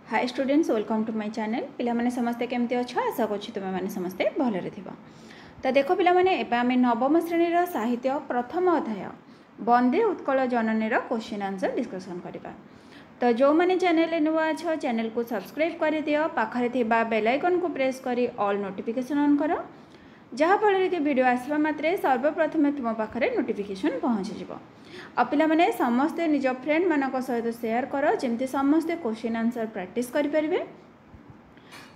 Hi students, welcome to my channel. पिला माने समस्ते केमती अच्छो, आशा करछि तुमे माने समस्ते भलरे थिबा। तो देखो पिला माने एबे आमे नवम श्रेणी साहित्य प्रथम अध्याय वंदे उत्कल जननी क्वेश्चन आंसर डिस्कशन करबा। तो जो माने चैनल नुआ अच्छो चैनल को सब्सक्राइब कर दियो, पाखरे थिबा बेल आइकन को प्रेस करी ऑल नोटिफिकेशन ऑन करो, जहाँ फल कि वीडियो आसवा मात्रे सर्वप्रथम तुम पाखे नोटिफिकेशन पहुँची जिवो। आ पिला माने समस्ते निज फ्रेंड मानक सहित शेयर करो, जमती समस्ते क्वेश्चन आंसर प्रैक्टिस करि परिबे।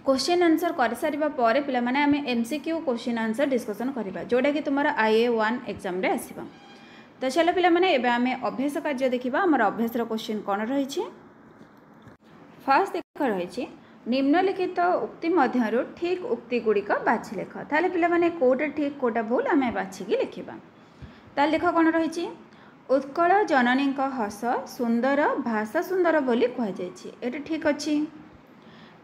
क्वेश्चन आंसर कर सारिबा परे पिला माने आमे एमसीक्यू क्वेश्चन आंसर डिस्कशन करिबा, जोडा कि तुम्हारा IA1 एग्जाम रे आसीबा। तो चलो पिला माने एबे आमे अभ्यास कार्य देखिबा। हमर अभ्यास रो क्वेश्चन कोन रहिछि। फर्स्ट देख रहिछि, निम्नलिखित उक्ति मध्यरु ठीक उक्ति गुड़िक बाछि लेख। ताले पिला माने कोटा ठीक कोटा भूल आमे बाछि कि लिखिबा। ताले देख कोन रहिछि, उत्कल जननी हस सुंदर भाषा सुंदर बोली कह जाइछि, एटा ठीक अछि।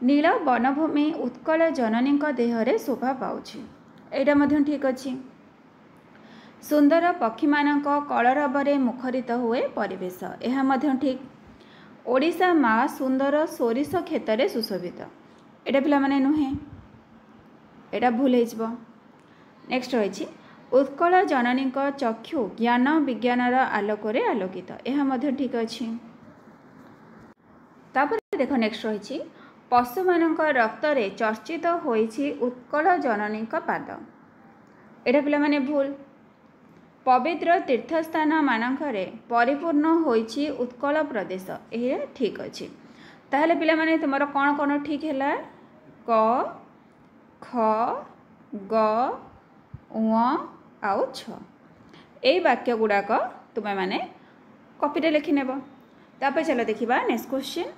नील वनभूमि उत्कल जननी देहरे शोभा पाउछि, एटा मध्य ठीक अछि। सुंदर पक्षी मानक कलरवरे मुखरित हुए परिवेश, एहा मध्य ठीक। ओडिशा माँ सुंदर सोरिष क्षेत्र सुशोभित, एटा पिला माने नुहे, एटा भूल हो। नेक्स्ट रही, उत्कल जननी चक्षु ज्ञान विज्ञानर आलोकरे आलोकित, यह मध्य ठीक अच्छी। तापर देख नेक्स्ट रही, पशु मानक रक्तरे चर्चित होइछि उत्कल जननी पाद, एटा पिला माने भूल। पवित्र तीर्थस्थान मानकरे परिपूर्ण होइछि उत्कल प्रदेश, यह ठीक अच्छी। ताहले पिला माने तुमर कौन कौन ठीक है, क ख ग उ आउ छ, यही वाक्य गुड़ाक तुम्हें माने कॉपी लिखि नेब। तापर चलो देखिबा नेक्स्ट क्वेश्चन।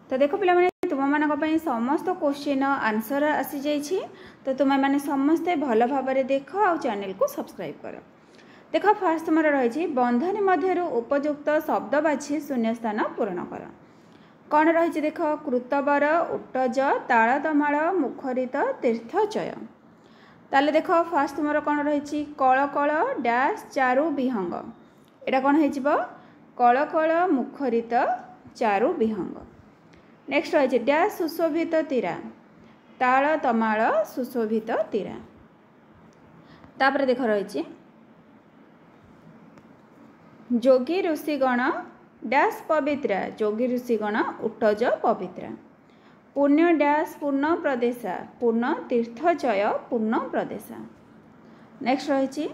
तो देखो पिला माने तुम मानक पई समस्त क्वेश्चन आंसर आसी जाइछि। तो तुम्हें माने समस्ते भल भाबरे देख आ चैनल को सब्सक्राइब कर। देख फास्ट तुम रही, बंधनी मध्यरु उपयुक्त शब्द बाछि शून्य स्थान पूरण कर। कौन रही देख, कृतवर उट्टज तालतमाल मुखरित तीर्थचय। ताले देख फास्ट तुम कौन रही, कल कल डैश चारु विहंग, एटा कौन हो, कल कल मुखरित चारु विहंग। नेक्स्ट रही डैश सुशोभित तीरा, ताल तमाल सुशोभित तीरा। तापर देख रही, जोगी ऋषिगण डैश पवित्रा, जोगी ऋषिगण उट्टज पवित्रा। पुण्य डैश पूर्ण प्रदेशा, पूर्ण तीर्थचय पूर्ण प्रदेशा। नेक्स्ट रही,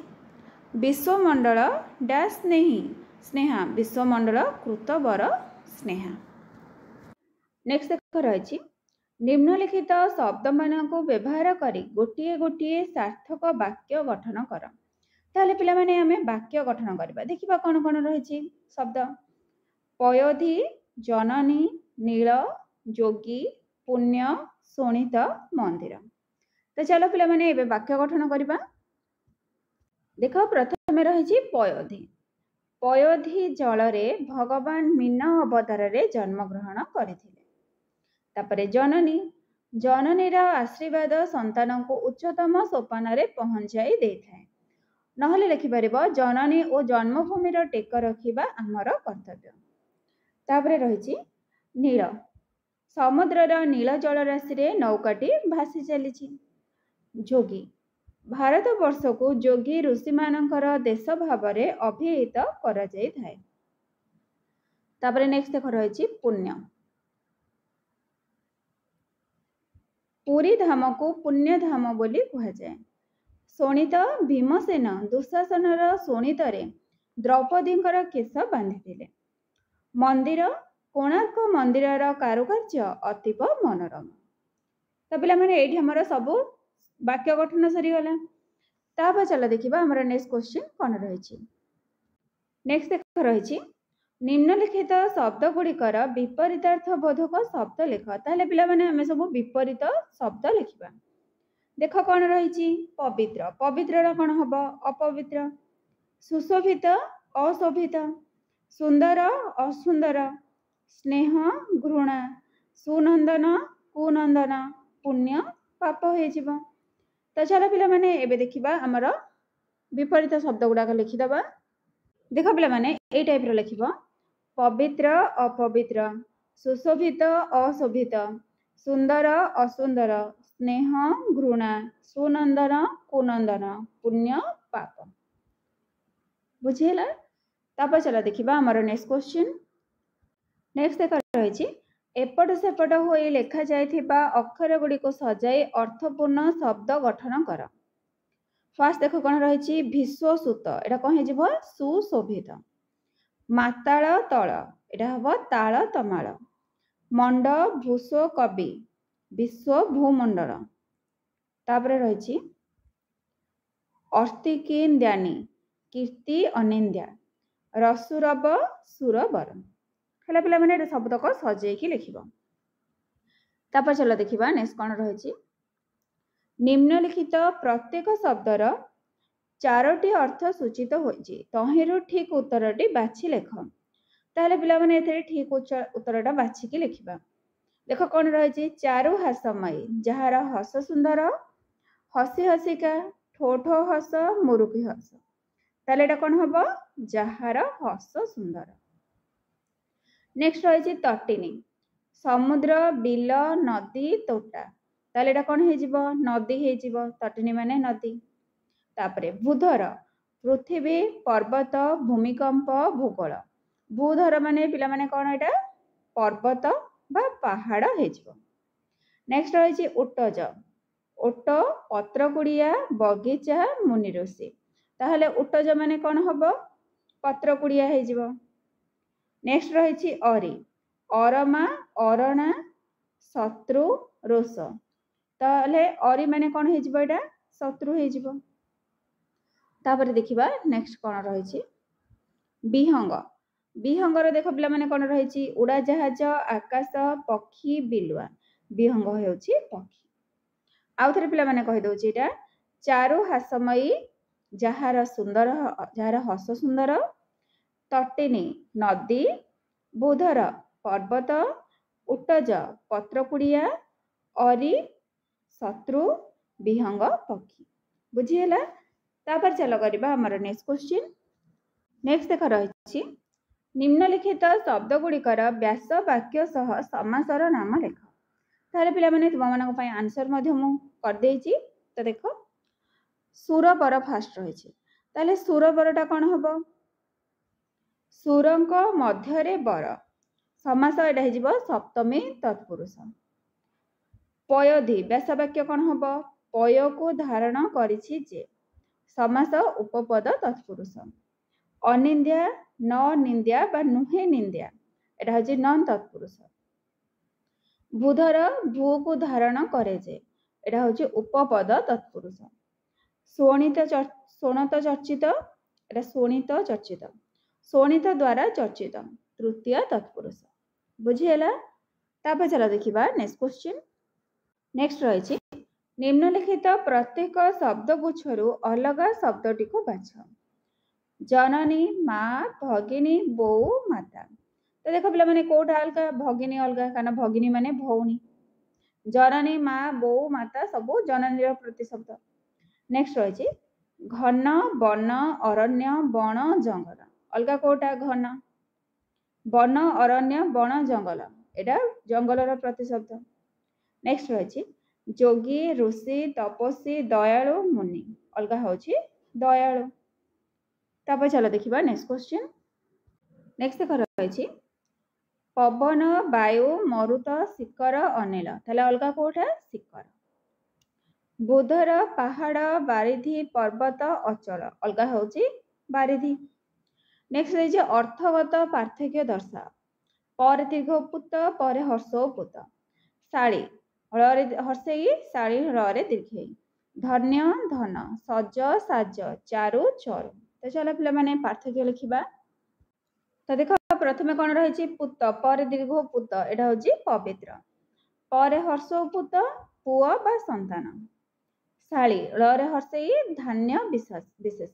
विश्वमंडल डैश स्नेही स्नेहा, विश्वमंडल कृतवर स्नेहा। नेक्स्ट देख रही, निम्नलिखित शब्द मानक व्यवहार करी गोटे गोटे सार्थक वाक्य गठन कर। ताहले पिला माने आमे वाक्य गठन करबा। देखिबा कोन कोन रही शब्द, पयोधी जननी नील जोगी पुण्य शोणित मंदिर। तो चलो पिला माने एबे वाक्य गठन करबा। देख प्रथम रही पयोधी, पयोधी जलरे भगवान मीन अवतार रे जन्म ग्रहण करथिले। तापरे जननी, जननीर आशीर्वाद संतान को उच्चतम सोपान रे पहुंचाई देथाय। नहले लिखिपर जननी और जन्मभूमि टेक रखिबा आमर कर्तव्य। तापरे रही नील, समुद्रर नील जल राशि रे नौकाटी भासी चली। जोगी, भारत वर्ष को जोगी ऋषि मानकर देश भावरे अभिहित करा जाय थाए। तापरे नेक्स्ट देख रही पुण्य, पुरी धाम को पुण्य धाम बोली कहा जाए। शोणित, भीमसेन दुशासनर शोणितरे द्रौपदींकर केश बांधिथिले। मंदिर, कोणार्क मंदिरर कारुकार्य अतीव मनोरम। तो पिला माने एठी हमर सब वाक्य गठन सरी गला। तापर चलो देखिबा हमर नेक्स्ट क्वेश्चन कोन रही। नेक्स्ट देख रही, निम्नलिखित शब्द गुड़िकर विपरीतार्थ बोधक शब्द लिख। ताहले पिला माने हमें सब विपरीत शब्द लिखिबा। देख कौन रही, पवित्र, पवित्र कौन हम, अपवित्र। सुशोभित अशोभित, सुंदर असुंदर, स्नेह घृणा, सुनंदन कुनंदन, पुण्य पाप हो। तो चलो पिला माने एबे देखिबा हमर विपरीत शब्द गुड़ाक लिखिदबा। देख पिला माने ए टाइप रो लिखिबा, पवित्र अपवित्र, सुशोभित अशोभित, सुंदर असुंदर, स्नेह घृणा, सुनंदन कुनंदन, पुण्य पाप। बुझीला। तापर चला देखिबा हमर नेक्स्ट क्वेश्चन। नेक्स्ट देखा रही एपट सेपट हो लेखा जाइथिबा अक्षर गुड़ी को सजाई अर्थपूर्ण शब्द गठन कर। फास्ट देख कौन रही विश्वसुत, एटा कौन हो सुशोभित। माताल तल, एटा हम ताल तमाल। मंड भूष कवि, विश्व भूमंडल। तापर रही अर्तिकीन ध्यानी, कीर्ति अनिंद्या। रसुरब सुरबर। हेला पिला माने शब्दक सजेकी लिखिब। तापर चलो देखिबा नेक्स्ट कौन रही निम्नलिखित प्रत्येक शब्दर चारोटी अर्थ सूचित होइछि, तहिरु ठीक उत्तरटी बाछि लेख। ताहले पिला माने एथरे ठीक उत्तरटा बाछिकी लिखिबा। देख कौन रही चारु हासमयी, जहार हस सुंदर, हसी हसिका, ठो ठो हस, मुरुकी हस। ताहले एटा कौन हबो जहार हस सुंदर। नेक्स्ट रही तटिनी, समुद्र, बिल, नदी, तोटा। ताहले एटा कौन हेजिबो नदी हेजिबो, तटिनी माने नदी। तापरे भूधर, पृथ्वी, पर्वत, भूमिकंप, भूगोल। भूधर माने पिला माने कौन एटा पर्वत बा पहाड़ हेजिबो। नेक्स्ट रही उट्टज, ओट, पत्रकुड़िया, बगीचा, मुनि ऋषि। ताहले उट्टज माने कौन हबो पत्रकुड़िया हेजिबो। नेक्स्ट रही अरी, अरमा, अरणा, शत्रु, रोष। ताहले अरी माने कौन हेजिबो एटा शत्रु हेजिबो। तापर देखिबा नेक्स्ट कौन रही विहंग। विहंगर देख पिला माने कौन रही उड़ाजाहाज, आकाश, पक्षी, बिलुआ। विहंग हेउछि पक्षी। आउ थरे पिला माने कहि दउछि एटा चारु हासमयी, जहार सुंदर, जहार हस सुंदर। तटिनी नदी, भूधर पर्वत, उट्टज पत्रकुड़िया, अरी शत्रु, विहंग पक्षी। बुझीला। तापर चलो करिबा हमर नेक्स्ट क्वेश्चन। नेक्स्ट देख रही निम्नलिखित शब्द गुड़िकर व्यास वाक्य सह समासर नाम लेख। ताहले पिला माने तुम मानक पई आंसर मध्य मु कर देइछि। तो देखो सुरबर फास्ट रही। ताहले सुरबरटा कौन हबो सुरंक मध्यरे बर। समास एटा हेजिबो सप्तमी तत्पुरुष। पयोधि व्यास वाक्य कौन हबो पय को धारण करिछि जे। समास उपपद तत्पुरुष। अनिंद्या, न निंद्या बा नुहे निंद्या, एटा हछि नन तत्पुरुष। भूधर, भू को धारण करे जे, एटा हछि उपपद तत्पुरुष। शोणित चर्चित, एटा शोणित चर्चित। शोणित द्वारा चर्चित, तृतीय तत्पुरुष। बुझीला। तापर चला देखिबा नेक्स्ट क्वेश्चन। नेक्स्ट रही निम्नलिखित प्रत्येक शब्द गुच्छरु अलग शब्दटी को बाछ। जननी, माँ, भगिनी, बो, माता। तो देखो पिला माने कोटा अलग भगिनी अलग, कारण भगिनी माने भौणी। जननी, माँ, बो, माता सबो जननी रो प्रतिशब्द। नेक्स्ट रही घन, वन, अरण्य, बण, जंगल। अलग कोटा घन, वन, अरण्य, बण, जंगल, एटा जंगल रो प्रतिशब्द। नेक्स्ट रही जोगी, ऋषि, तपस्वी, दयालु, मुनि। अलग होछि दयालु। तापर चलो देखिबा नेक्स्ट क्वेश्चन। नेक्स्ट देख रही पवन, वायु, मरुत, शिखर, अनिल। ताहले अलग कोटा शिखर। बुधर, पहाड़, बारिधि, पर्वत, अचल। अलग होछि बारिधि। नेक्स्ट रही अर्थगत पार्थक्य दर्शा। पर दीर्घ पुत, पर हर्षो पुत। शाड़ी रे हर्षई, शाड़ी रे दीर्घई। धन्य, धन, सज, साज, चारु, चरु। तो चलो पिला माने पार्थक्य लिखिबा। तो देखो प्रथमे कौन रही पुत, पर दीर्घ पुत, एटा होछि पवित्र। पर हर्ष पुत, पुआ बा संतान। शाड़ी रे हर्षई, धान्य विशेष।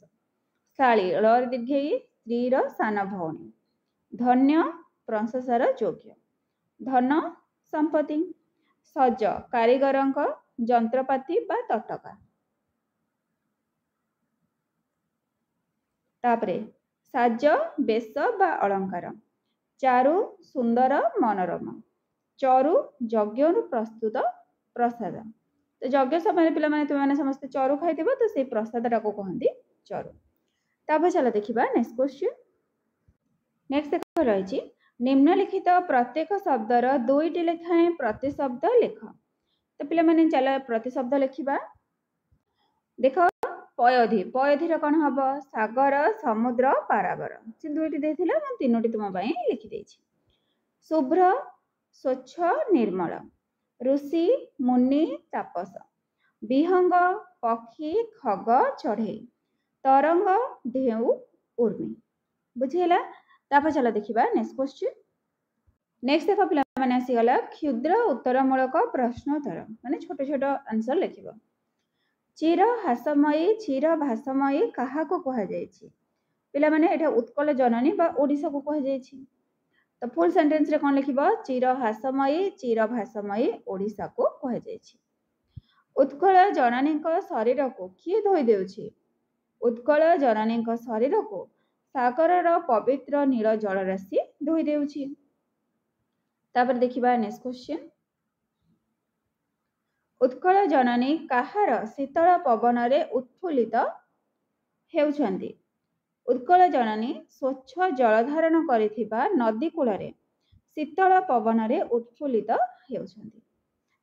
शाड़ी रे दीर्घई, स्त्री रो सान भौणी। धन्य, प्रशंसार योग्य। धन, संपत्ति। सज, कारीगरंक जंत्रपाति बा तटका। तापरे साज, बेश बा अलंकार। चारु सुंदर मनोरम, चरु यज्ञ प्रस्तुत प्रसाद। तो यज्ञ समय पे तुम समस्त चरु खाई तो से प्रसाद टाक कहती चरु। तापर चलो देखा नेक्स्ट क्वेश्चन। नेक्स्ट रही निम्नलिखित प्रत्येक शब्दर दुईटी लेखाएं प्रतिशब्द लिख। तो पे चलो प्रतिशब्द लिखा। देख पयोधि, पयोधि कौन हम सागर समुद्र पारावर से दुईटी देथिले मैं तीनोटी तुम लिखिदे। शुभ्र स्वच्छ निर्मल, ऋषि मुनि तापस, विहंग पक्षी खग चढ़ई, तरंग ढेउ उर्मी। बुझीगला। तापर चलो देखा नेक्स्ट क्वेश्चन। नेक्स्ट देख पे आसीगला क्षुद्र उत्तरमूलक प्रश्नोत्तर माने छोट छोट आंसर लिख। चिर हासमयी क्षीर भासमयी क्या पे मैंने उत्कल जननी बा ओडिशा को कहुई। तो फुल सेंटेंस रे कौन लिख चिर हासमयी क्षीर भासमयी ओडिशा को कहुई। उत्कल जननी शरीर को किए धोई देउछि? उत्कल जननी शरीर को सागर पवित्र नील जलराशि धोई देउछि। तापर देखिबा नेक्स्ट क्वेश्चन। उत्कल जननी कहार शीतल पवन रे उत्फुल्लित हेउछंती? उत्कल जननी स्वच्छ जल धारण करिथिबा नदी कूल रे शीतल पवन रे उत्फुल्लित हेउछंती।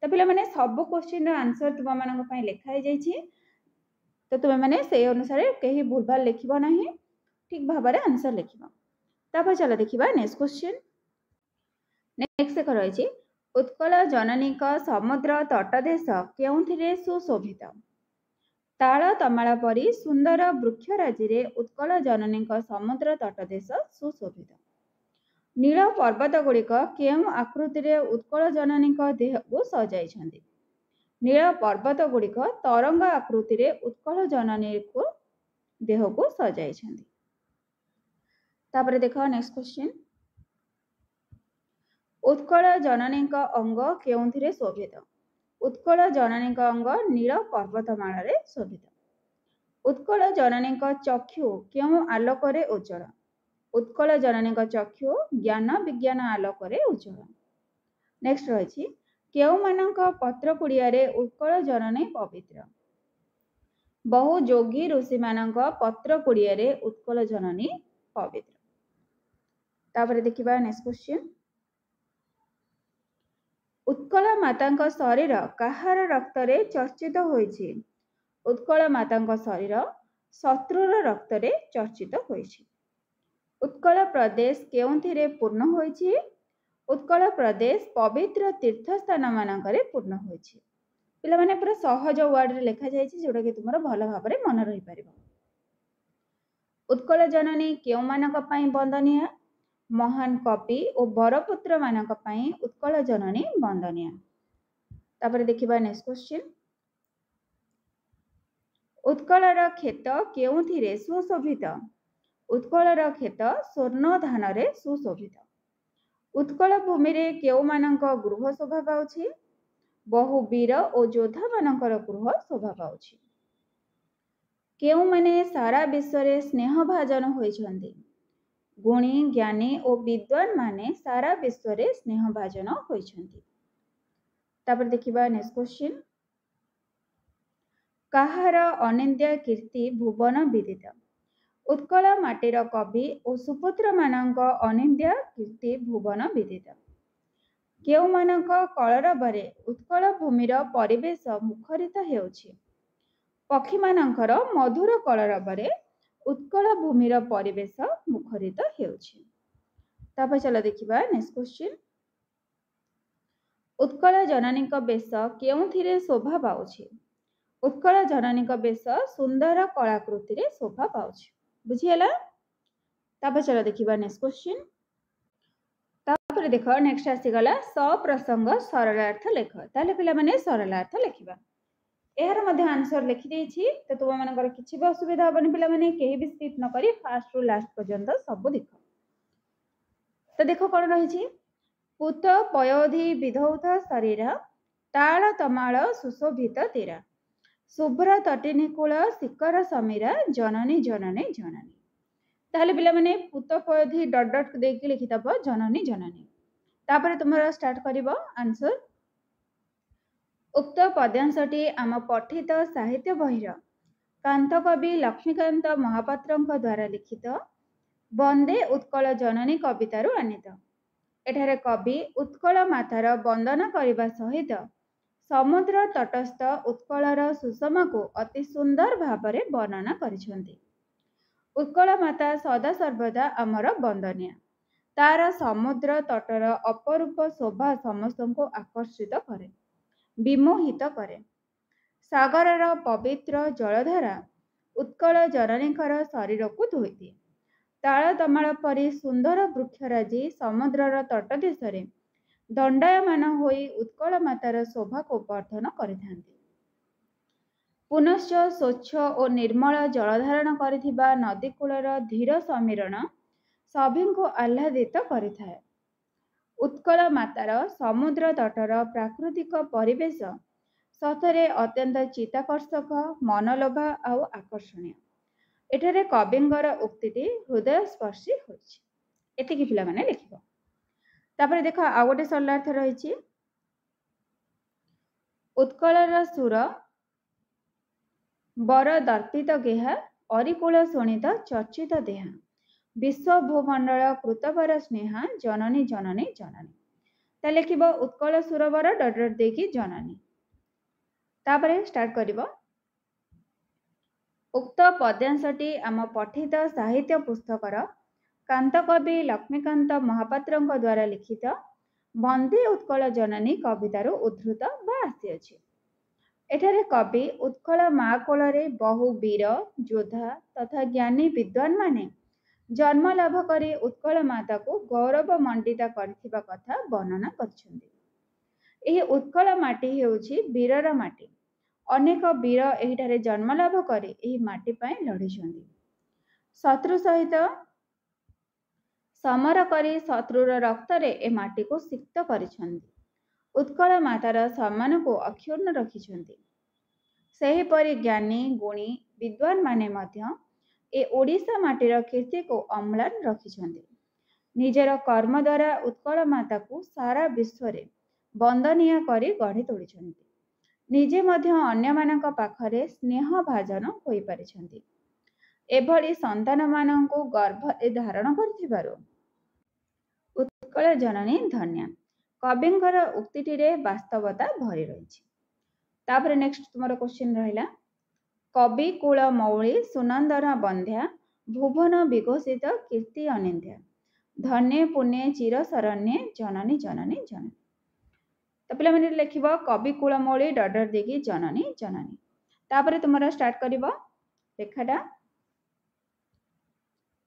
तो पिला माने सब क्वेश्चन रो आंसर तुम मानक पई लिखाई जाईछि। तो तुम माने से अनुसार कहीं भूलभाल लिखिबो नाही, ठीक भाबरे आंसर लिखिबो। तापर चलो देखिबा नेक्स्ट क्वेश्चन। नेक्स्ट देख रही उत्कल जननी समुद्र तटदेश केउथिरे सुशोभित? ताल तमाल परी सुंदर वृक्षराजी रे उत्कल जननी समुद्र तटदेश सुशोभित। नील पर्वत गुड़िक केउ आकृति रे उत्कल जननी देह को सजाई? नील पर्वत गुड़िक तरंग आकृति रे उत्कल जननी को देह को सजाई। तापर देख नेक्स्ट क्वेश्चन। उत्कल जननी अंग केउथिरे शोभित? उत्कल जननी अंग नील पर्वतमाला रे शोभित। उत्कल जननी चक्षु केउ आलोक रे उज्जवल? उत्कल जननी चक्षु ज्ञान विज्ञान आलोक रे उज्जवल। नेक्स्ट रही केउ मानक पत्र कुड़िया रे उत्कल जननी पवित्र? बहु जोगी ऋषि मानक पत्र कुड़िया रे उत्कल जननी पवित्र। तापर देखिबा नेक्स्ट क्वेश्चन। उत्कल माता शरीर कहार रक्त रे चर्चित होइछि? उत्कल माता शरीर शत्रुर रक्त रे चर्चित होइछि। उत्कल प्रदेश केउथिरे पूर्ण होइछि? उत्कल प्रदेश पवित्र तीर्थस्थान मानकरे पूर्ण होइछि। पिला माने पूरा सहज वर्ड रे लिखा जाइछि जोटा कि तुमरो भलो भाबरे मन रहि परिबो। उत्कल जननी केउ मानक पई वंदनीय? महान कवि और बरपुत्र मानक पई उत्कल जननी वंदनीय। तापर देखिबा नेक्स्ट क्वेश्चन। उत्कलर खेत केउथिरे सुशोभित? उत्कलर खेत स्वर्ण धान रे सुशोभित। उत्कल भूमि रे केउ मानक गृह शोभा पाउछि? बहु वीर और योद्धा मानकर गृह शोभा पाउछि। केउ माने सारा विश्व रे स्नेह भाजन होइछन्ति? गुणी ज्ञानी और विद्वान माने सारा विश्व रे स्नेह भाजन होइछन्ति। तापर देखिबा नेक्स्ट क्वेश्चन। कहार अनिंद्य कीर्ति भुवन विदित? उत्कल माटीर कवि और सुपुत्र मानक अनिंद्य कीर्ति भुवन विदित। केउ मानक कलरवरे उत्कल भूमिर परिवेश मुखरित हेउछि? पक्षी मानकर मधुर कलरवरे उत्कल भूमिर परिवेश मुखरित हेउछि। तापर चलो देखिबा नेक्स्ट क्वेश्चन। उत्कल जननी बेश केउथिरे शोभा पाउछि? उत्कल जननी बेश सुंदर कलाकृति रे शोभा पाउछि। बुझियला। तापर चलो देखिबा नेक्स्ट क्वेश्चन। तापर देख नेक्स्ट आसीगला सप्रसंग सरलार्थ लेख। ताले पिला माने सरलार्थ लिखिबा। एहार मध्य आंसर लिखि देछि। तो तुम मानकर किछि भी असुविधा होबनी पिला माने केही भी स्किप न करी फास्ट रु लास्ट पर्यंत सब देख। तो देखो कोन रहिछि। पुत पयोधि विधौत शरीर ताल तमाल सुशोभित तीरा शुभ्र तटिनिकूल शिखर समीरा जननी जननी जननी। ताहले पिला माने पुत पयोधी डट डट देकी लिखितब जननी जननी। तापर तुमरा स्टार्ट करिवो आंसर। उक्त पद्यांशटी आम पठित साहित्य बहिर कांत कवि लक्ष्मीकांत महापात्रଙ୍କ द्वारा लिखित बंदे उत्कल जननी कवितारू आनीत। एठारे कवि उत्कल मातार वंदना करने सहित समुद्र तटस्थ उत्कलर सुषमा को अति सुंदर भाव वर्णना करिसेंती। उत्कल माता सदा सर्वदा आमर वंदनीय। तार समुद्र तटर अपरूप शोभा समस्त को आकर्षित करे, विमोहित करे। सागरर पवित्र जलधारा उत्कल जननीकर शरीर को धोईदिए। ताल तमाल परी सुंदर वृक्षराजी समुद्रर तटदेशरे दंडायमान होई उत्कल मातार शोभा को वर्धन करिथांती। पुनश्च स्वच्छ और निर्मल जलधारण करिथिबा नदीकूलर धीर समीरण सभी को आह्लादित करिथाए। उत्कल मातार समुद्र तटर प्राकृतिक परिवेश सतरे अत्यंत चित्ताकर्षक, मनलोभा और आकर्षणीय। एठारे कविंगर उक्तिटी हृदय स्पर्शी होइछि। एतिकी पिला माने लिखिबो। तापर देख आ गोटे सरलार्थ रहिछि उत्कलर सुर बर दर्पित गेहा अरिकुल शोणित चर्चित देहा विश्व भूमंडल कृतवर स्नेहा जननी जननी जननी। ता लिखिबो उत्कल सुर बर डट डट देकी जननी। तापर स्टार्ट करिबो। उक्त पद्यांशटी आम पठित साहित्य पुस्तकर कांत कवि लक्ष्मीकांत महापात्रଙ୍କ द्वारा लिखित बंदे उत्कल जननी कवितारू उद्धृत बा आसीअछि। एठारे कवि उत्कल माँ कोଳରେ बहु वीर योद्धा तथा ज्ञानी विद्वान माने जन्म लाभ करी उत्कल माता को गौरव मंडित करथिबा कथा वर्णना करछन्ति। एही उत्कल माटी हेउछि वीरर माटी। अनेक वीर एहिठारे जन्म लाभ करे एही माटी पाए लढिछन्ति। शत्रु सहित समर करी शत्रुर रक्तरे ए माटी को सिक्त करिछन्ति। उत्कल मातार सम्मान को अक्षुण्ण रखिछन्ति। सेहीपरि ज्ञानी गुणी विद्वान माने मध्य ए ओडिशा माटीर कीर्ति को अम्लान रखिछन्ति। निजर कर्म द्वारा उत्कल माता को सारा विश्व रे वंदनीय करी गढ़ी तोड़िछन्ति। निजे मध्य अन्य मानक पाखरे स्नेह भाजन होई परिछन्ति। एभली संतान मानंकु गर्भरे धारण करथिबारो उत्कल जननी धन्या। कविंकर उक्तिटिरे वास्तवता भरी रहिछि। तापर नेक्स्ट तुमरो क्वेश्चन रहिला कवि कुल मौली सुनंदन बंध्या भुवन विघोषित कीर्ति अनिंध्या धन्य पुण्य चिर शरण्ये जननी जननी जननी। तो पिला माने लिखिबो कवि कुल मौली डट डट देकी जननी जननी। तापर तुमरो स्टार्ट करिवो लेखाटा।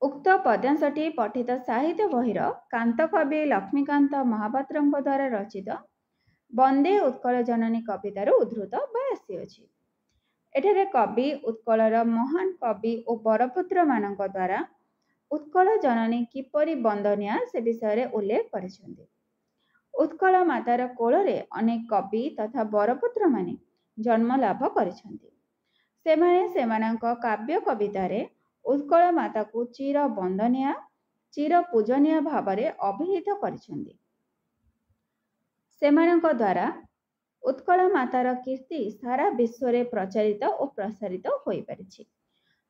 उक्त पद्यांशटी पठित साहित्य बहिर कांत कवि लक्ष्मीकांत महापात्रଙ୍କ द्वारा रचित बंदे उत्कल जननी कवितारू उद्धृत बा आसीअछि। एठारे कवि उत्कलर महान कवि और बरपुत्र मानक द्वारा उत्कल जननी किपरि वंदनीय से विषय उल्लेख करिसेंति। उत्कल मातार कोଳରେ अनेक कवि तथा बरपुत्र माने जन्म लाभ करिसेंति। सेमाने सेमानक काव्य कवितारे उत्कल माता को चिर वंदनीय चिर पूजनीय भावरे अभिहित करिसेंति। सेमानक द्वारा उत्कल मातार कीर्ति सारा विश्व रे प्रचारित और प्रसारित होई परिछि।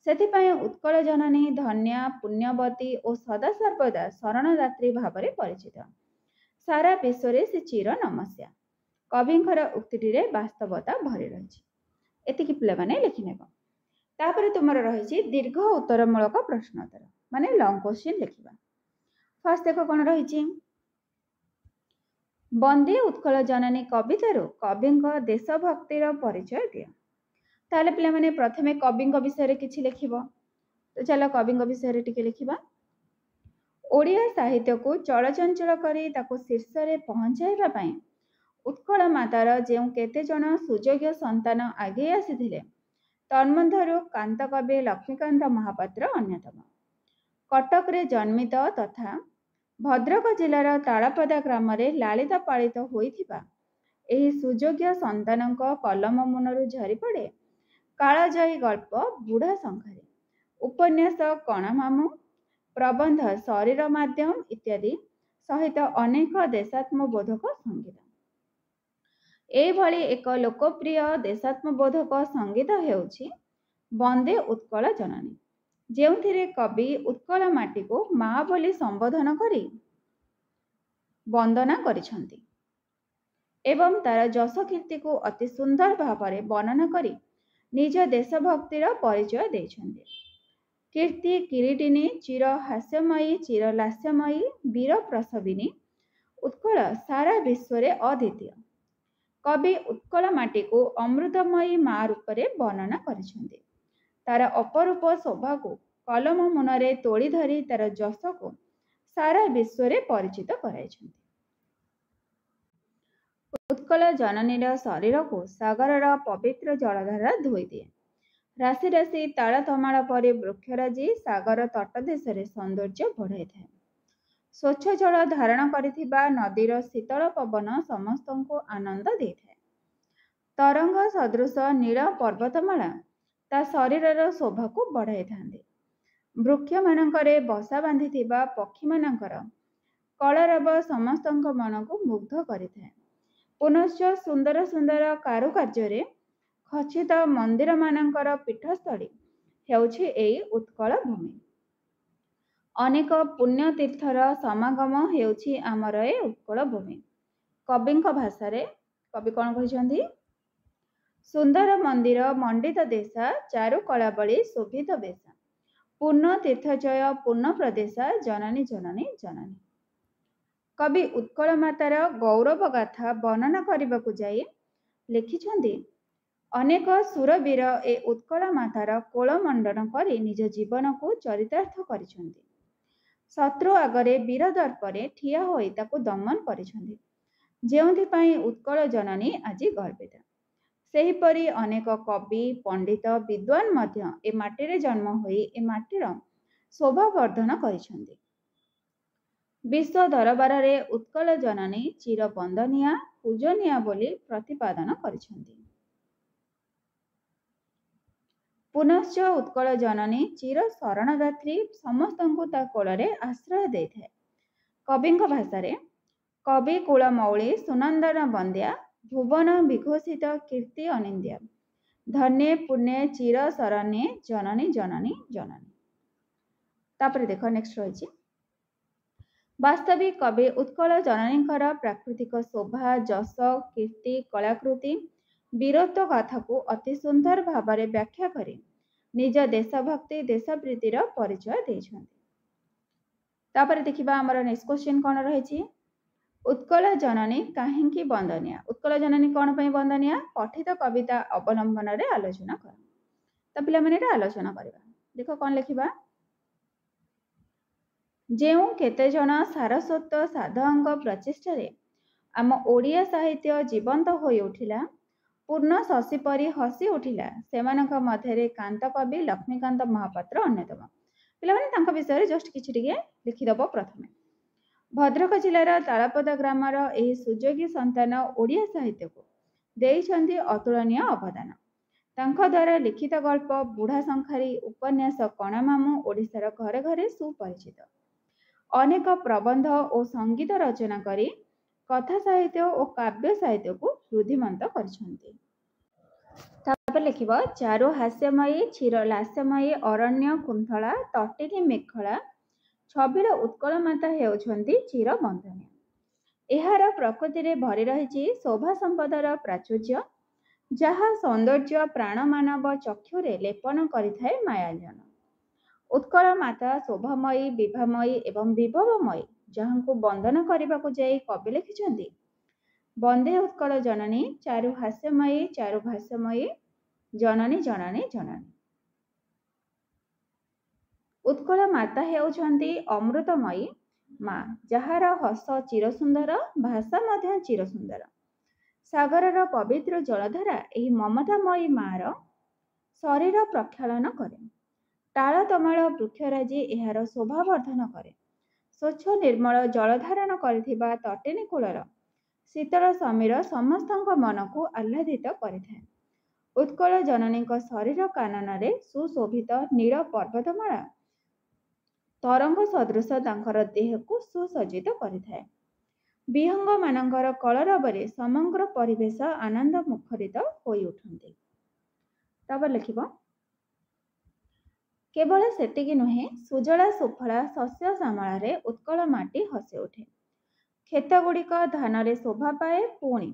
सेथिपाई उत्कल जननी धन्या पुण्यवती और सदा सर्वदा शरणदात्री भावरे परिचित। सारा विश्व रे से चिर नमस्या। कविंकर उक्तिटिरे वास्तवता भरी रहिछि। एतिकी पिला माने लिखि नेबो। तापर तुमर रहिछि दीर्घ उत्तरमूलक प्रश्नोत्तर माने लॉन्ग क्वेश्चन लिखिबा। फर्स्ट देखो कोन रहिछि बंदे उत्कल जननी कवितारू कविंक देशभक्तिर परिचय दिया। ताले पिला माने प्रथमे कविंक विषय रे किछि लिखिबो। तो चलो कविंक विषय रे टिके लिखिबा। ओडिया साहित्य को चलचंचल करी ताको शीर्ष रे पहुंचाइबा पई उत्कल मातार जेउ केते जण सुयोग्य संतान आगे आसीथिले तन्मध्यरु कांत कवि लक्ष्मीकांत महापात्र अन्यतम। कटक रे जन्मित तथा भद्रक जिलार तालपदा ग्राम रे लालित पालित होइथिबा एही सुयोग्य संतानक कलम मुनरु झरी पड़े कालजयी गल्प बुढ़ा संघारे उपन्यास कणा मामू ପ୍ରବନ୍ଧ, ଶରୀର ମାଧ୍ୟମ ଇତ୍ୟାଦି ସହିତ ଅନେକ ଦେଶାତ୍ମବୋଧକ ସଙ୍ଗୀତ। ଏଇଭଳି ଏକ ଲୋକପ୍ରିୟ ଦେଶାତ୍ମବୋଧକ ସଙ୍ଗୀତ ହେଉଛି ବନ୍ଦେ ଉତ୍କଳ ଜନନୀ, ଯେଉଁଥିରେ କବି ଉତ୍କଳ ମାଟିକୁ ମା ବୋଲି ସମ୍ବୋଧନ କରି ବନ୍ଦନା କରିଛନ୍ତି ଏବଂ ତାର ଯଶ କୀର୍ତ୍ତିକୁ ଅତି ସୁନ୍ଦର ଭାବରେ ବର୍ଣ୍ଣନା କରି ନିଜ ଦେଶଭକ୍ତିର ପରିଚୟ ଦେଇଛନ୍ତି। କୀର୍ତ୍ତି କିରୀଟିନୀ, ଚିର ହାସ୍ୟମୟୀ, ଚିର ଲାସ୍ୟମୟୀ, ବୀର ପ୍ରସବିନୀ ଉତ୍କଳ ସାରା ବିଶ୍ୱରେ ଅଦ୍ୱିତୀୟ। କବି ଉତ୍କଳ ମାଟିକୁ ଅମୃତମୟୀ ମା ରୂପରେ ବର୍ଣ୍ଣନା କରିଛନ୍ତି। ତାର ଅପରୂପ ଶୋଭାକୁ କଲମ ମୁନରେ ତୋଳି ଧରି ତାର ଯଶକୁ ସାରା ବିଶ୍ୱରେ ପରିଚିତ କରାଇଛନ୍ତି। ଉତ୍କଳ ଜନନୀର ଶରୀରକୁ ସାଗରର ପବିତ୍ର ଜଳଧାରା ଧୋଇଦିଏ। ରାଶି ରାଶି ତାଳ ତମାଳ ପରି ବୃକ୍ଷରାଜି ସାଗର ତଟଦେଶରେ ସୌନ୍ଦର୍ଯ୍ୟ ବଢ଼ାଇଥାଏ। ସ୍ୱଚ୍ଛ ଜଳ ଧାରଣ କରିଥିବା ନଦୀର ଶୀତଳ ପବନ ସମସ୍ତଙ୍କୁ ଆନନ୍ଦ ଦେଇଥାଏ। ତରଙ୍ଗ ସଦୃଶ ନୀଳ ପର୍ବତମାଳା ତା ଶରୀରର ଶୋଭାକୁ ବଢ଼ାଇଥାନ୍ତି। ବୃକ୍ଷମାନଙ୍କରେ ବସା ବାନ୍ଧିଥିବା ପକ୍ଷୀମାନଙ୍କର କଳରବ ସମସ୍ତଙ୍କ ମନକୁ ମୁଗ୍ଧ କରିଥାଏ। ପୁନଶ୍ଚ ସୁନ୍ଦର ସୁନ୍ଦର କାରୁକାର୍ଯ୍ୟରେ ଖଚିତ ମନ୍ଦିରମାନଙ୍କର ପୀଠସ୍ଥଳୀ ହେଉଛି ଏହି ଉତ୍କଳ ଭୂମି। ଅନେକ ପୁଣ୍ୟତୀର୍ଥର ସମାଗମ ହେଉଛି ଆମର ଏ ଉତ୍କଳ ଭୂମି। କବିଙ୍କ ଭାଷାରେ କବି କ'ଣ କହିଛନ୍ତି? ସୁନ୍ଦର ମନ୍ଦିର ମଣ୍ଡିତ ଦେଶା, ଚାରୁ କଳାବଳୀ ଶୋଭିତ ବେଶା, ପୂର୍ଣ୍ଣ ତୀର୍ଥଜୟ ପୂର୍ଣ୍ଣ ପ୍ରଦେଶା, ଜନନୀ ଜନନୀ ଜନନୀ। କବି ଉତ୍କଳ ମାତାର ଗୌରବ ଗାଥା ବର୍ଣ୍ଣନା କରିବାକୁ ଯାଇ ଲେଖିଛନ୍ତି, ଅନେକ ସୁରବୀର ଏ ଉତ୍କଳ ମାତାର କୋଳ ମଣ୍ଡନ କରି ନିଜ ଜୀବନକୁ ଚରିତାର୍ଥ କରିଛନ୍ତି। ଶତ୍ରୁ ଆଗରେ ବୀର ଦର୍ପରେ ଠିଆ ହୋଇ ତାକୁ ଦମନ କରିଛନ୍ତି, ଯେଉଁଥିପାଇଁ ଉତ୍କଳ ଜନନୀ ଆଜି ଗର୍ବିତ। ସେହିପରି ଅନେକ କବି, ପଣ୍ଡିତ, ବିଦ୍ୱାନ ମଧ୍ୟ ଏ ମାଟିରେ ଜନ୍ମ ହୋଇ ଏ ମାଟିର ଶୋଭା ବର୍ଦ୍ଧନ କରିଛନ୍ତି। ବିଶ୍ୱ ଦରବାରରେ ଉତ୍କଳ ଜନନୀ ଚିର ବନ୍ଦନୀୟା, ପୂଜନୀୟା ବୋଲି ପ୍ରତିପାଦନ କରିଛନ୍ତି। ପୁନଶ୍ଚ ଉତ୍କଳ ଜନନୀ ଚିର ଶରଣଦାତ୍ରୀ, ସମସ୍ତଙ୍କୁ ତା କୋଳରେ ଆଶ୍ରୟ ଦେଇଥାଏ। କବିଙ୍କ ଭାଷାରେ କବି କୁଳମୌଳି ସୁନନ୍ଦନ ବନ୍ଦ୍ୟା, ଭୁବନ ବିଘୋଷିତ କୀର୍ତ୍ତି ଅନିନ୍ଦ୍ୟା, ଧନ୍ୟେ ପୁଣ୍ୟେ ଚିର ଶରଣ୍ୟେ, ଜନନୀ ଜନନୀ ଜନନୀ। ତାପରେ ଦେଖ ନେକ୍ସଟ ରହିଛି, ବାସ୍ତବିକ କବି ଉତ୍କଳ ଜନନୀଙ୍କର ପ୍ରାକୃତିକ ଶୋଭା, ଯଶ, କୀର୍ତ୍ତି, କଳାକୃତି, ବୀରତ୍ୱ ଗାଥାକୁ ଅତି ସୁନ୍ଦର ଭାବରେ ବ୍ୟାଖ୍ୟା କରି ନିଜ ଦେଶଭକ୍ତି ଦେଶପ୍ରୀତିର ପରିଚୟ ଦେଇଛନ୍ତି। ତାପରେ ଦେଖିବା ଆମର ନେକ୍ସଟ କ୍ୱେଶ୍ଚିନ୍ କ'ଣ ରହିଛି, ଉତ୍କଳ ଜନନୀ କାହିଁକି ବନ୍ଦନୀୟା? ଉତ୍କଳ ଜନନୀ କ'ଣ ପାଇଁ ବନ୍ଦନୀୟା? ପଠିତ କବିତା ଅବଲମ୍ବନରେ ଆଲୋଚନା କର। ତ ପିଲାମାନେ ଏଟା ଆଲୋଚନା କରିବା। ଦେଖ କ'ଣ ଲେଖିବା, ଯେଉଁ କେତେଜଣ ସାରସ୍ୱତ ସାଧକଙ୍କ ପ୍ରଚେଷ୍ଟାରେ ଆମ ଓଡ଼ିଆ ସାହିତ୍ୟ ଜୀବନ୍ତ ହୋଇ ଉଠିଲା, ପୂର୍ଣ୍ଣ ଶଶୀ ପରି ହସି ଉଠିଲା, ସେମାନଙ୍କ ମଧ୍ୟରେ କାନ୍ତ କବି ଲକ୍ଷ୍ମୀକାନ୍ତ ମହାପାତ୍ର ଅନ୍ୟତମ। ପିଲାମାନେ ତାଙ୍କ ବିଷୟରେ ଜଷ୍ଟ କିଛି ଟିକେ ଲେଖିଦେବ। ପ୍ରଥମେ ଭଦ୍ରକ ଜିଲ୍ଲାର ତାଳପଦା ଗ୍ରାମର ଏହି ସୁଯୋଗୀ ସନ୍ତାନ ଓଡ଼ିଆ ସାହିତ୍ୟକୁ ଦେଇଛନ୍ତି ଅତୁଳନୀୟ ଅବଦାନ। ତାଙ୍କ ଦ୍ୱାରା ଲିଖିତ ଗଳ୍ପ, ବୁଢ଼ା ଶଙ୍ଖାରୀ, ଉପନ୍ୟାସ କଣାମାମୁଁ ଓଡ଼ିଶାର ଘରେ ଘରେ ସୁପରିଚିତ। ଅନେକ ପ୍ରବନ୍ଧ ଓ ସଙ୍ଗୀତ ରଚନା କରି କଥା ସାହିତ୍ୟ ଓ କାବ୍ୟ ସାହିତ୍ୟକୁ ବୃଦ୍ଧିମନ୍ତ କରିଛନ୍ତି। ତାପରେ ଲେଖିବ, ଚାରୁ ହାସ୍ୟମୟୀ, ଚିର ଲାସ୍ୟମୟୀ, ଅରଣ୍ୟ କୁନ୍ଥଳା, ତଟିନୀ ମେଖଳା, ଛବିଳ ଉତ୍କଳ ମାତା ହେଉଛନ୍ତି ଚିର ବନ୍ଦନୀୟ। ଏହାର ପ୍ରକୃତିରେ ଭରି ରହିଛି ଶୋଭା ସମ୍ପଦର ପ୍ରାଚୁର୍ଯ୍ୟ, ଯାହା ସୌନ୍ଦର୍ଯ୍ୟ ପ୍ରାଣମାନବ ଚକ୍ଷୁରେ ଲେପନ କରିଥାଏ ମାୟାଞ୍ଜନ। ଉତ୍କଳ ମାତା ଶୋଭାମୟୀ, ବିଭାମୟୀ ଏବଂ ବିଭବମୟୀ, ଯାହାଙ୍କୁ ବନ୍ଦନା କରିବାକୁ ଯାଇ କବି ଲେଖିଛନ୍ତି, ବନ୍ଦେ ଉତ୍କଳ ଜନନୀ, ଚାରୁ ହାସ୍ୟମୟୀ, ଚାରୁ ଭାସ୍ୟମୟୀ, ଜନନୀ ଜନନୀ ଜନନୀ। ଉତ୍କଳ ମାତା ହେଉଛନ୍ତି ଅମୃତମୟୀ ମା, ଯାହାର ହସ ଚିରସୁନ୍ଦର, ଭାଷା ମଧ୍ୟ ଚିରସୁନ୍ଦର। ସାଗରର ପବିତ୍ର ଜଳଧାରା ଏହି ମମତାମୟୀ ମାର ଶରୀର ପ୍ରକ୍ଷାଳନ କରେ। ତାଳ ତମାଳ ବୃକ୍ଷରାଜି ଏହାର ଶୋଭା ବର୍ଦ୍ଧନ କରେ। ସ୍ୱଚ୍ଛ ନିର୍ମଳ ଜଳ ଧାରଣ କରିଥିବା ତଟିନୀ କୂଳର ଶୀତଳ ସମୀର ସମସ୍ତଙ୍କ ମନକୁ ଆହ୍ଲାଦିତ କରିଥାଏ। ଉତ୍କଳ ଜନନୀଙ୍କ ଶରୀର କାନନରେ ସୁଶୋଭିତ ନୀଳ ପର୍ବତମାଳା तरंग सदृश तांकर देह को सुसज्जित करिथाए। विहंग मानकर कलरवरे समग्र परिवेश आनंद मुखरित होई उठंती। तापर लिखिबो केवल सेतिकी नुहे सुजला सुफला शस्य श्यामल उत्कल माटी हसी उठे। खेत गुड़िक धान शोभा पाए पुणी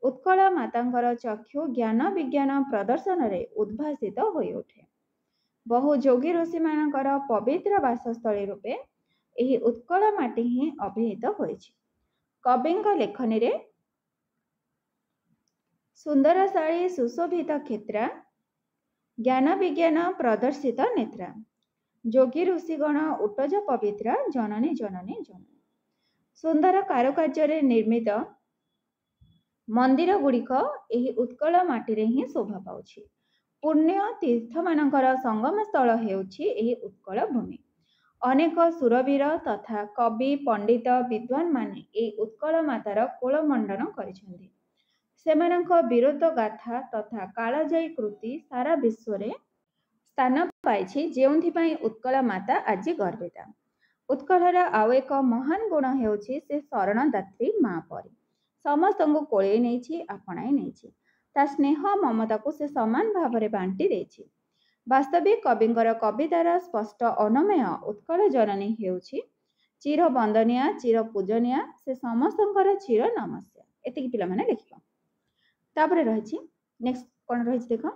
उत्कल मातांकर चक्षु ज्ञान विज्ञान प्रदर्शन रे उद्भासित होई उठे। बहु जोगी ऋषि मानकर पवित्र वासस्थली रूपे यही उत्कल माटी ही अभिहित होइछि। कविंक लेखनी रे सुंदरशाली सुशोभित क्षेत्रा ज्ञान विज्ञान प्रदर्शित नेत्रा जोगी ऋषिगण उटज पवित्रा जननी जननी जननी। सुंदर कारुकार्य निर्मित मंदिर गुड़िक यही उत्कल माटी ही शोभा पाउछि। पुण्य तीर्थ मानकर संगम स्थल हेउछि एही उत्कल भूमि। अनेक सुरवीर तथा कवि पंडित विद्वान माने एही उत्कल मातार कोलमंडन करिसेंति। सेमानक वीरत्व गाथा तथा कालजयी कृति सारा विश्व रे स्थान पाइछि, जेउंथिपाई उत्कल माता आज गर्विता। उत्कलर आउ एक महान गुण हेउछि से शरणदात्री माँ परी समस्तଙ୍କୁ कोळेई नेछि आपणाई नेछि। ता स्नेह ममता को से समान भाव में बांटी देछि। वास्तविक कविंकर कवितार स्पष्ट अनमय उत्कल जननी हेउछि चिर वंदनिया चिर पूजनिया से समस्तंकर चिर नमस्या। एतिकी पिला माने लिखिबा। तापरे रहिछि नेक्स्ट कोन रहिछि देखो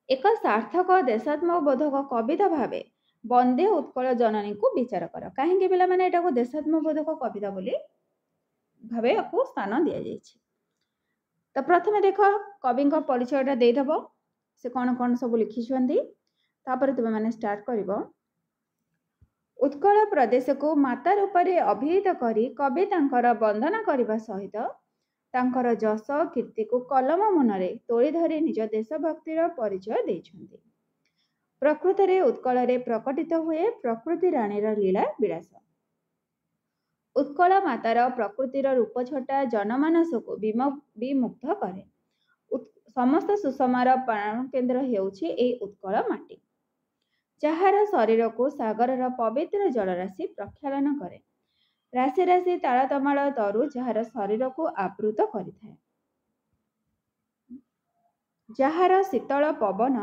एक सार्थक देशात्मक बोधक कविता भावे वंदे उत्कल जननी को विचार कर। काहेकि पिला माने एटा को देशात्मक बोधक कविता बोली भावे आपको स्थान दिया जाइछि। तो प्रथमे देख कवि परिचयटा देदेव से कौन कौन सब लिखिछंती तापर तुम मैंने स्टार्ट करिवो। उत्कल प्रदेश को माता रूप में अभिहित करी कवि तांकर वंदना करने सहित तांकर जस कीर्ति को कलम मुनरे तोली धरी निज देशभक्तिर परिचय देछंती। प्रकृति रे उत्कल रे प्रकटित हुए प्रकृति रानीर लीला विलास। उत्कल मातार प्रकृतिर रूप छटा जनमानस को विमुग्ध करे। समस्त सुषमार प्राण केन्द्र हेउछि एही उत्कल माटी, जहार शरीर को सागर पवित्र जलराशि प्रक्षालन करे। राशि राशि ताल तमाल तरु जहार शरीर को आवृत करिथाए। जहार शीतल पवन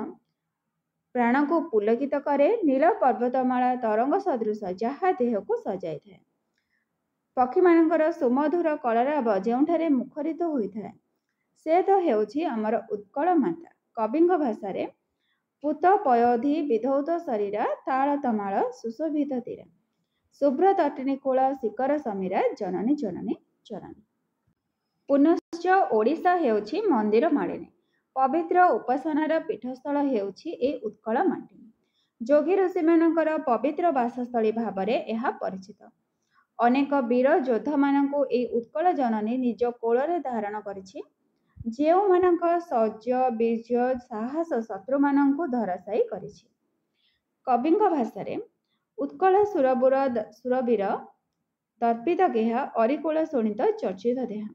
प्राण को पुलकित करे। नील पर्वतमाला तरंग सदृश जहा देह को सजाई थाए। पक्षी मानकर सुमधुर कलरव जेउठारे मुखरित होइथाए से तो हेउछि हमर उत्कल माता। कविंक भाषा रे पूत पयोधि विधौत शरीरा ताल तमाल सुशोभित तीरा शुभ्र तटिनी कूल शिखर समीरा जननी जननी जननी। पुनश्च ओडिशा हेउछि मंदिर मालिनी। पवित्र उपासनार पीठस्थल हेउछि ए उत्कल माटी। जोगी ऋषि मानकर पवित्र वासस्थली भावरे एहा परिचित। अनेक वीर योद्धा मानकु ए उत्कल जननी निज कोଳରେ धारण करिछि, जेउमानक शौर्य वीर्य साहस शत्रु मानकु धराशायी करिछि। कविंक भाषा रे उत्कल सुरवीर दर्पित गेहा अरिकुल शोणित चर्चित देहा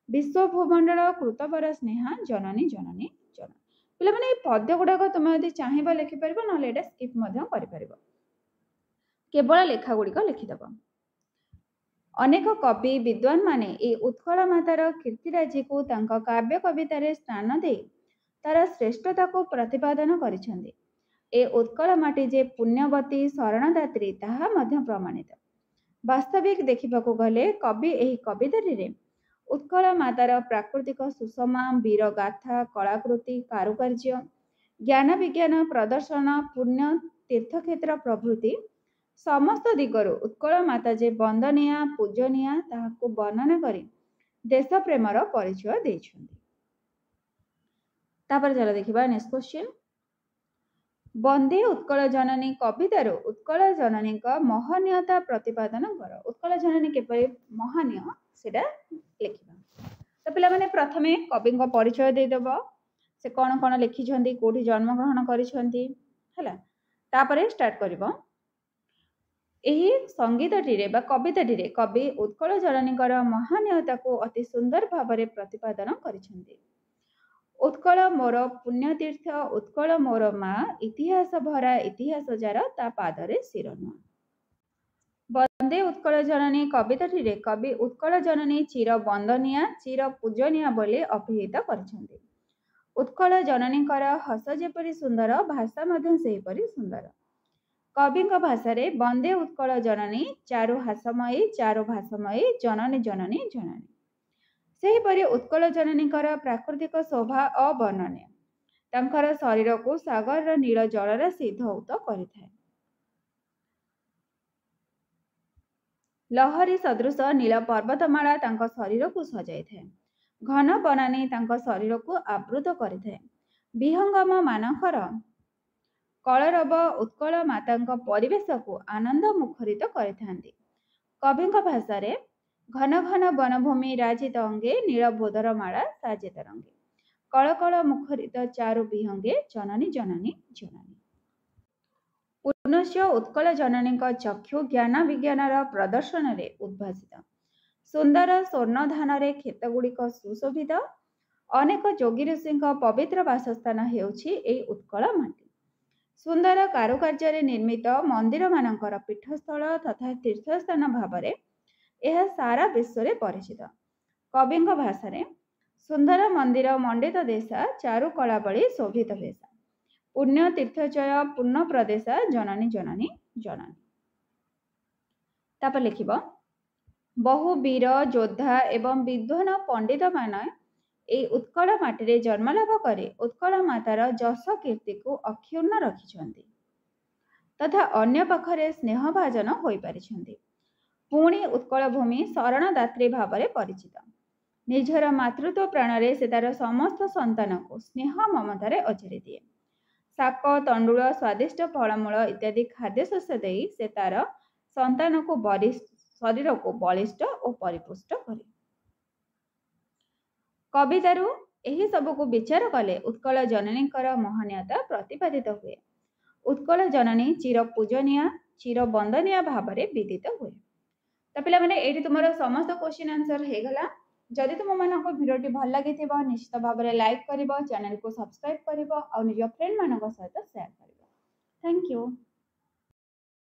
विश्व भूमंडल कृतवर स्नेहा जननी जननी जननी। पिला माने पद्य गुड़ाक तुम यदि चाहिए लिखिपार ना स्किप कर केवल लेखा गुड़िक लिखिदेव। अनेक कवि विद्वान माने ए उत्कल मातार कीर्तिराजी को तांका काव्य कवितार स्थान दे तार श्रेष्ठता को प्रतिपादन करिसेंति। ए उत्कल माटी जे पुण्यवती शरणदात्री ताहा मध्य प्रमाणित। वास्तविक देखिबाकू गले कवि एही कवितारी रे उत्कल मातार प्राकृतिक सुषमा वीर गाथा कलाकृति कारुकार्य ज्ञान विज्ञान प्रदर्शन पुण्य तीर्थक्षेत्र प्रभृति समस्त दिगरु उत्कल माता जे वंदनीय पूजनीय ताहाको वर्णना करी देश प्रेमर परिचय देछंती। तापर चलो देखिबा नेक्स्ट क्वेश्चन। वंदे उत्कल जननी कवितार उत्कल जननी का महनीयता प्रतिपादन कर। उत्कल जननी केपरि महनीय सेटा लिखिबा। तो पिला माने प्रथमे कवि को परिचय देदेव से कौन कौन लिखिछंती कोठी जन्म ग्रहण करिछंती हैला। तापरे स्टार्ट करिवो। एही संगीतटीरे बा कविताटीरे कवि उत्कल जननीकर महानीयता को अति सुंदर भाव में प्रतिपादन करिछंती। उत्कल मोर पुण्यतीर्थ उत्कल मोर मा इतिहास भरा इतिहास जार ता पादरे शिर नुआ। बंदे उत्कल जननी कविताटिरे कवि उत्कल जननी चिर बंदनिया चिर पूजनिया बोली अभिहित କରିଛନ୍ତି। उत्कल जननीଙ୍କର ହସ ଯେପରି ସୁନ୍ଦର ଭାଷା ମଧ୍ୟ ସେହିପରି ସୁନ୍ଦର। କବିଙ୍କ ଭାଷାରେ ବନ୍ଦେ ଉତ୍କଳ ଜନନୀ ଚାରୁ ହାସମୟୀ ଚାରୁ ଭାଷମୟୀ ଜନନୀ ଜନନୀ ଜନନୀ। ସେହିପରି ଉତ୍କଳ ଜନନୀଙ୍କର ପ୍ରାକୃତିକ ଶୋଭା ଅବର୍ଣ୍ଣନୀୟ। ତାଙ୍କର ଶରୀରକୁ ସାଗରର ନୀଳ ଜଳରାଶି ଧୌତ କରିଥାଏ। ଲହରୀ ସଦୃଶ ନୀଳ ପର୍ବତମାଳା ତାଙ୍କ ଶରୀରକୁ ସଜାଇଥାଏ। ଘନ ବନାନୀ ତାଙ୍କ ଶରୀରକୁ ଆବୃତ କରିଥାଏ। ବିହଙ୍ଗମ ମାନଙ୍କର କଳରବ ଉତ୍କଳ ମାତାଙ୍କ ପରିବେଶକୁ ଆନନ୍ଦ ମୁଖରିତ କରିଥାନ୍ତି। କବିଙ୍କ ଭାଷାରେ ଘନ ଘନ ବନଭୂମି ରାଜିତ ଅଙ୍ଗେ ନୀଳ ବୋଦର ମାଳା ସାଜିତ ରଙ୍ଗେ। କଳକଳ ମୁଖରିତ ଚାରୁ ବିହଙ୍ଗେ ଜନନୀ ଜନନୀ ଜନନୀ। ପୁନଶ୍ଚ ଉତ୍କଳ ଜନନୀଙ୍କ ଚକ୍ଷୁ ଜ୍ଞାନ ବିଜ୍ଞାନର ପ୍ରଦର୍ଶନରେ ଉଦ୍ଭାସିତ। ସୁନ୍ଦର ସ୍ୱର୍ଣ୍ଣଧାନରେ କ୍ଷେତଗୁଡ଼ିକ ସୁଶୋଭିତ। ଅନେକ ଯୋଗୀ ଋଷିଙ୍କ ପବିତ୍ର ବାସସ୍ଥାନ ହେଉଛି ଏହି ଉତ୍କଳ ମାଟି। ସୁନ୍ଦର କାରୁକାର୍ଯ୍ୟରେ ନିର୍ମିତ ମନ୍ଦିରମାନଙ୍କର ପୀଠସ୍ଥଳ ତଥା ତୀର୍ଥସ୍ଥାନ ଭାବରେ ଏହା ସାରା ବିଶ୍ୱରେ ପରିଚିତ। କବିଙ୍କ ଭାଷାରେ ସୁନ୍ଦର ମନ୍ଦିର ମଣ୍ଡିତ ଦେଶା ଚାରୁ କଳାବଳୀ ଶୋଭିତ ବେଶା। ପୁଣ୍ୟ ତୀର୍ଥଚୟ ପୂର୍ଣ୍ଣ ପ୍ରଦେଶା ଜନନୀ ଜନନୀ ଜନନୀ। ତାପରେ ଲେଖିବ ବହୁ ବୀର ଯୋଦ୍ଧା ଏବଂ ବିଦ୍ୱାନ ପଣ୍ଡିତମାନେ ଏହି ଉତ୍କଳ ମାଟିରେ ଜନ୍ମଲାଭ କରି ଉତ୍କଳ ମାତାର ଯଶ କୀର୍ତ୍ତିକୁ ଅକ୍ଷୁଣ୍ଣ ରଖିଛନ୍ତି ତଥା ଅନ୍ୟ ପାଖରେ ସ୍ନେହଭାଜନ ହୋଇପାରିଛନ୍ତି। ପୁଣି ଉତ୍କଳ ଭୂମି ଶରଣଦାତ୍ରୀ ଭାବରେ ପରିଚିତ। ନିଜର ମାତୃତ୍ୱ ପ୍ରାଣରେ ସେ ତାର ସମସ୍ତ ସନ୍ତାନକୁ ସ୍ନେହ ମମତାରେ ଅଜାଡ଼ି ଦିଏ। ଶାକ ତଣ୍ଡୁଳ ସ୍ୱାଦିଷ୍ଟ ଫଳମୂଳ ଇତ୍ୟାଦି ଖାଦ୍ୟଶସ୍ୟ ଦେଇ ସେ ତାର ସନ୍ତାନକୁ ଶରୀରକୁ ବଳିଷ୍ଠ ଓ ପରିପୁଷ୍ଟ କରେ। କବିତାରୁ ଏହି ସବୁକୁ ବିଚାର କଲେ ଉତ୍କଳ ଜନନୀଙ୍କର ମହନୀୟତା ପ୍ରତିପାଦିତ ହୁଏ। ଉତ୍କଳ ଜନନୀ ଚିର ପୂଜନୀୟ ଚିର ବନ୍ଦନୀୟ ଭାବରେ ବିଦିତ ହୁଏ। ତ ପିଲାମାନେ ଏଇଠି ତୁମର ସମସ୍ତ କ୍ୱେଶ୍ଚିନ୍ ଆନ୍ସର ହେଇଗଲା। ଯଦି ତୁମମାନଙ୍କୁ ଭିଡ଼ିଓଟି ଭଲ ଲାଗିଥିବ ନିଶ୍ଚିତ ଭାବରେ ଲାଇକ୍ କରିବ, ଚ୍ୟାନେଲକୁ ସବସ୍କ୍ରାଇବ୍ କରିବ ଆଉ ନିଜ ଫ୍ରେଣ୍ଡମାନଙ୍କ ସହିତ ସେୟାର କରିବ। Thank you.